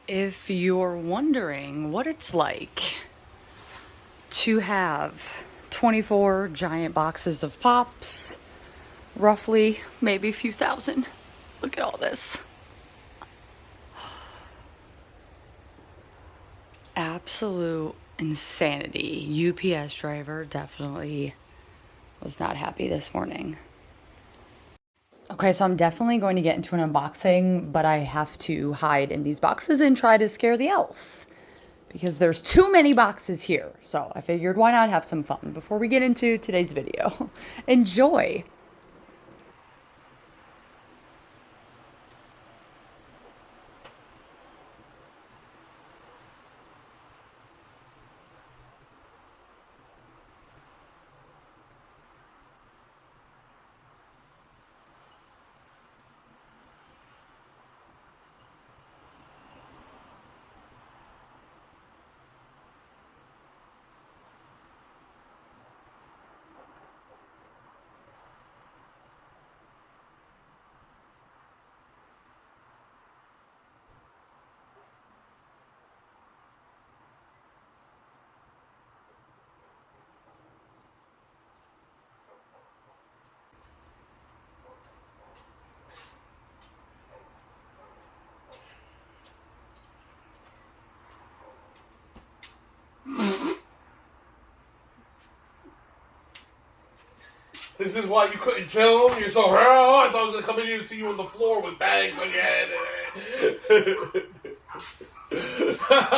If you're wondering what it's like to have 24 giant boxes of pops, roughly, maybe a few thousand, look at all this. Absolute insanity. UPS driver definitely was not happy this morning. Okay, so I'm definitely going to get into an unboxing, but I have to hide in these boxes and try to scare the elf because there's too many boxes here. So I figured why not have some fun before we get into today's video. Enjoy. This is why you couldn't film. You're so, oh, I thought I was going to come in here and see you on the floor with bags on your head.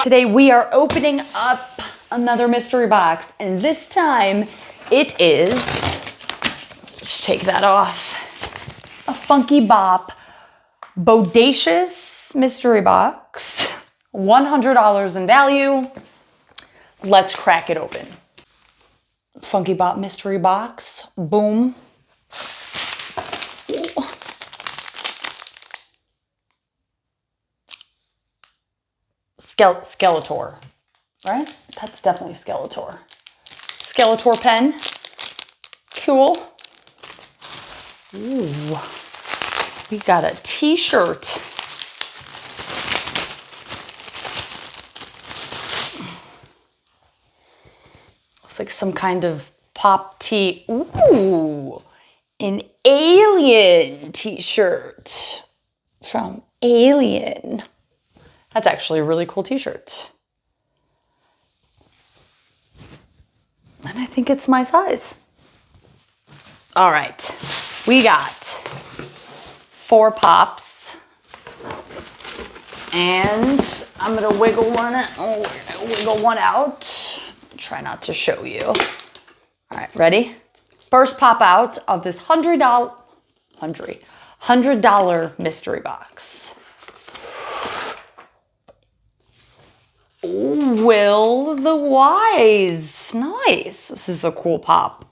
Today we are opening up another mystery box, and this time it is, let's take that off, a Funky BOP Bodacious mystery box, $100 in value. Let's crack it open. Funky BOP mystery box, boom. Skeletor, right? That's definitely Skeletor. Skeletor pen, cool. Ooh, we got a t-shirt. Looks like some kind of pop tee. Ooh, an Alien t-shirt from Alien. That's actually a really cool t-shirt. And I think it's my size. All right, we got 4 pops. And I'm gonna wiggle one out. Try not to show you. All right, ready? First pop out of this $100 mystery box. Will the Wise. Nice. This is a cool pop.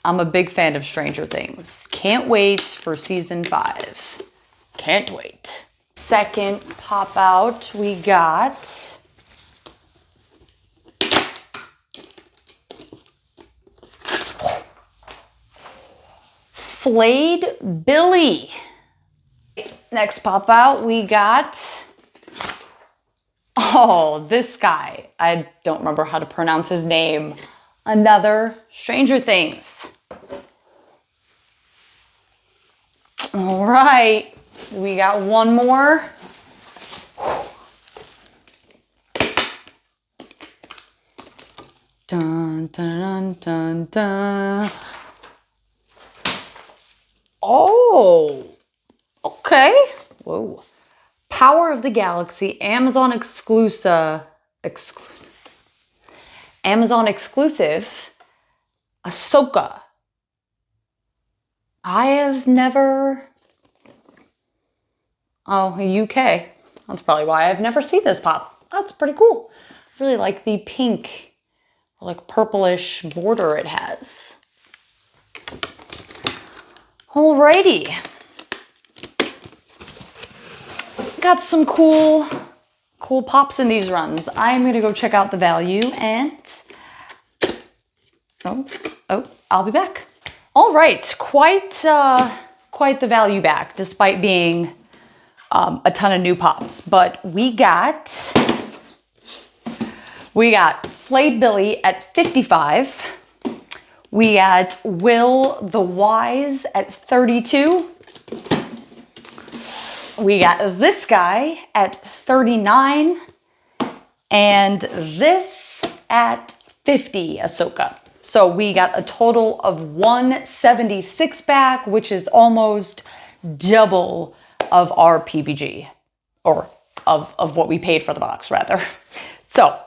I'm a big fan of Stranger Things. Can't wait for season 5. Can't wait. Second pop out, we got Flayed Billy. Next pop out, we got, oh, this guy. I don't remember how to pronounce his name. Another Stranger Things. All right, we got one more. Dun, dun, dun, dun, dun. Oh, okay. Whoa. Power of the Galaxy, Amazon exclusive, Ahsoka. I have never, oh, UK. That's probably why I've never seen this pop. That's pretty cool. I really like the pink, like purplish border it has. Alrighty. Got some cool pops in these runs. I'm gonna go check out the value and, I'll be back. All right, quite the value back, despite being a ton of new pops. But we got Flayed Billy at 55. We got Will the Wise at 32. We got this guy at 39. And this at 50, Ahsoka. So we got a total of 176 back, which is almost double of our PBG, or of what we paid for the box, rather. So,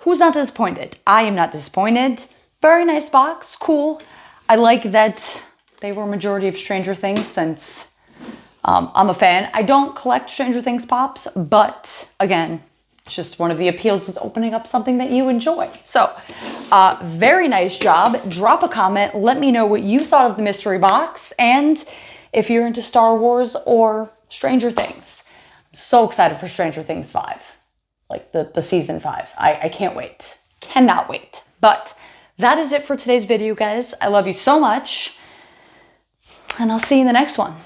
who's not disappointed? I am not disappointed. Very nice box, cool. I like that they were majority of Stranger Things since I'm a fan. I don't collect Stranger Things pops, but again, it's just one of the appeals is opening up something that you enjoy. So, very nice job. Drop a comment. Let me know what you thought of the mystery box and if you're into Star Wars or Stranger Things. I'm so excited for Stranger Things 5, like the season 5. I can't wait. Cannot wait. But that is it for today's video, guys. I love you so much, and I'll see you in the next one.